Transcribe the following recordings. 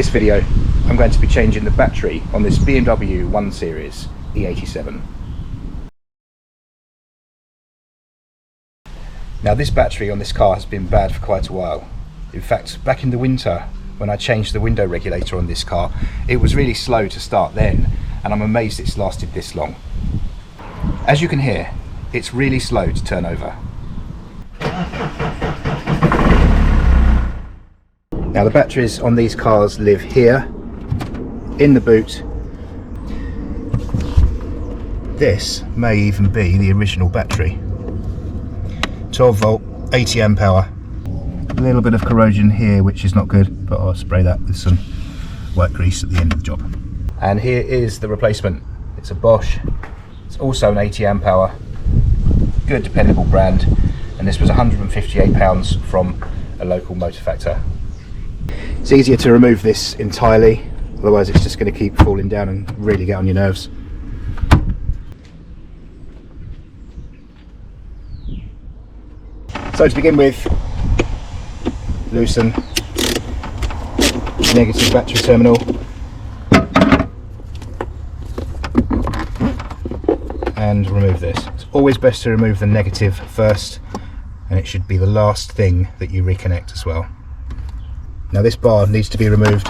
this video, I'm going to be changing the battery on this BMW 1 Series E87. Now this battery on this car has been bad for quite a while. In fact, back in the winter when I changed the window regulator on this car, it was really slow to start then, and I'm amazed it's lasted this long. As you can hear, it's really slow to turn over. Now the batteries on these cars live here, in the boot. This may even be the original battery. 12 volt, 80 amp hour. A little bit of corrosion here, which is not good, but I'll spray that with some white grease at the end of the job. And here is the replacement. It's a Bosch. It's also an 80 amp hour. Good dependable brand. And this was £158 from a local motor factor. It's easier to remove this entirely, otherwise it's just going to keep falling down and really get on your nerves. So to begin with, loosen the negative battery terminal and remove this. It's always best to remove the negative first, and it should be the last thing that you reconnect as well. Now this bar needs to be removed.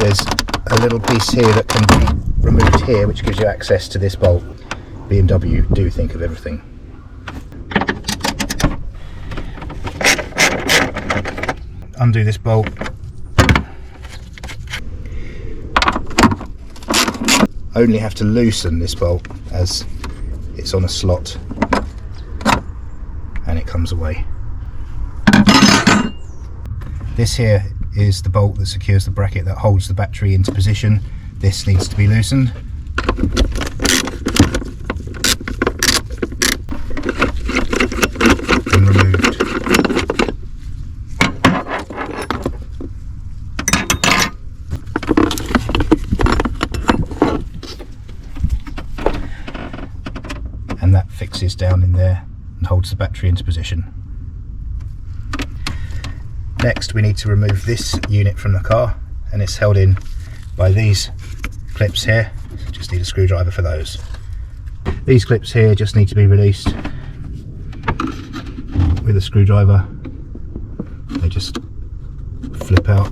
There's a little piece here that can be removed here, which gives you access to this bolt. BMW do think of everything. Undo this bolt. Only have to loosen this bolt as it's on a slot and it comes away. This here is the bolt that secures the bracket that holds the battery into position. This needs to be loosened. And removed. And that fixes down in there and holds the battery into position. Next we need to remove this unit from the car, and it's held in by these clips here. Just need a screwdriver for those. These clips here just need to be released with a screwdriver. They just flip out.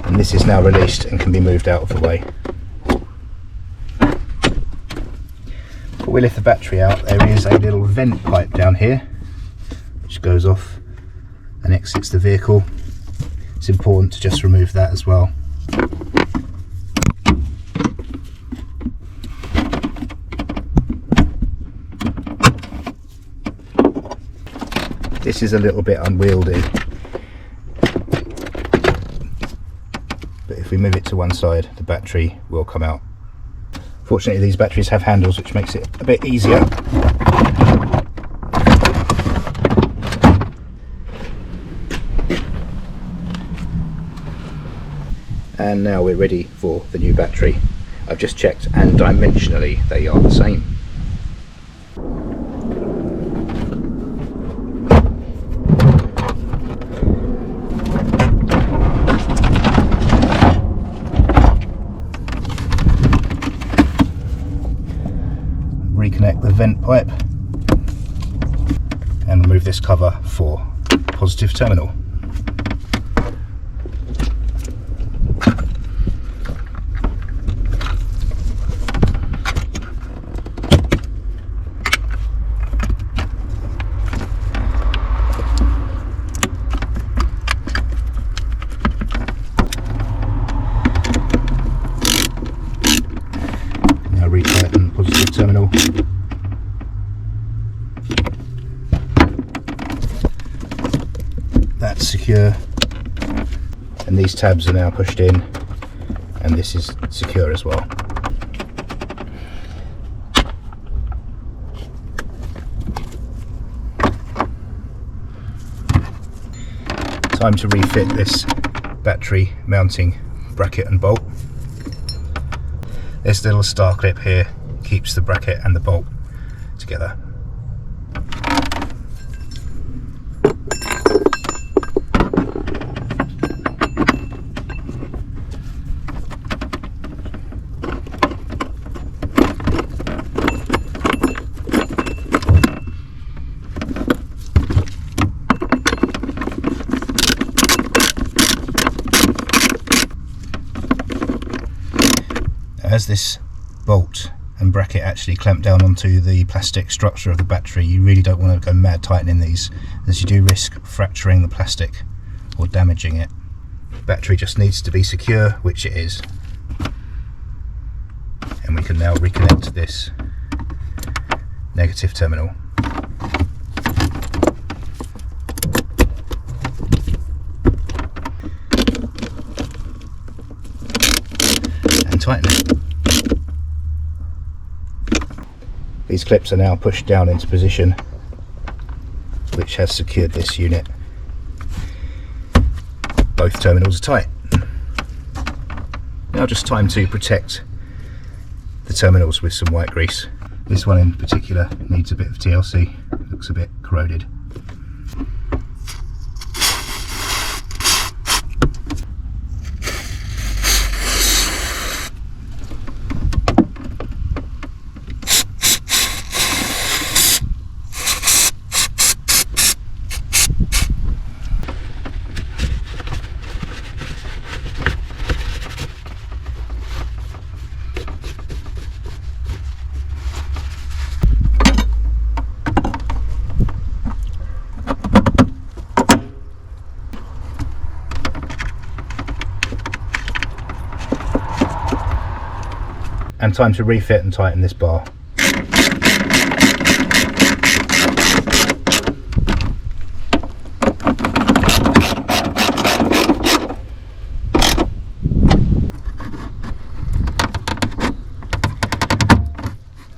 And this is now released and can be moved out of the way. Before we lift the battery out, there is a little vent pipe down here which goes off and exits the vehicle. It's important to just remove that as well. This is a little bit unwieldy, but if we move it to one side, the battery will come out. Fortunately, these batteries have handles, which makes it a bit easier. And now we're ready for the new battery. I've just checked, and dimensionally they are the same. Reconnect the vent pipe and remove this cover for positive terminal. Now retighten positive terminal. That's secure, and these tabs are now pushed in, and this is secure as well. Time to refit this battery mounting bracket and bolt. There's a little star clip here, keeps the bracket and the bolt together. As this bolt and bracket actually clamp down onto the plastic structure of the battery, you really don't want to go mad tightening these, as you do risk fracturing the plastic or damaging it. The battery just needs to be secure, which it is. And we can now reconnect this negative terminal. And tighten it. These clips are now pushed down into position, which has secured this unit. Both terminals are tight. Now just time to protect the terminals with some white grease. This one in particular needs a bit of TLC, it looks a bit corroded. And time to refit and tighten this bar.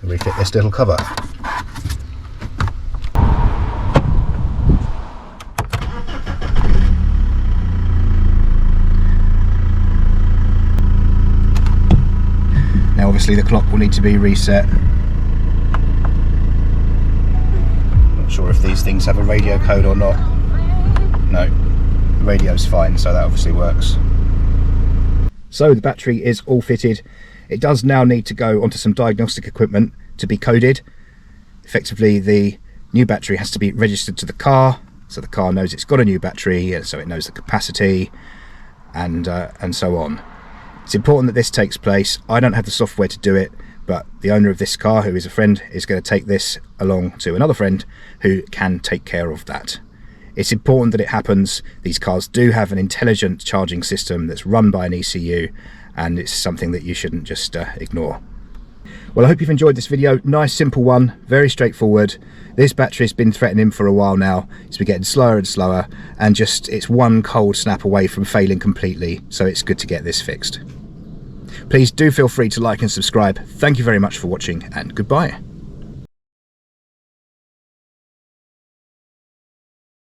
Refit this little cover. Obviously the clock will need to be reset. Not sure if these things have a radio code or not. No, the radio's fine, so that obviously works. So the battery is all fitted. It does now need to go onto some diagnostic equipment to be coded. Effectively, the new battery has to be registered to the car, so the car knows it's got a new battery, and so it knows the capacity, and so on. It's important that this takes place. I don't have the software to do it, but the owner of this car, who is a friend, is going to take this along to another friend who can take care of that. It's important that it happens. These cars do have an intelligent charging system that's run by an ECU, and it's something that you shouldn't just ignore. Well, I hope you've enjoyed this video. Nice, simple one, very straightforward. This battery's been threatening for a while now. It's been getting slower and slower, and just it's one cold snap away from failing completely, so it's good to get this fixed. Please do feel free to like and subscribe. Thank you very much for watching, and goodbye.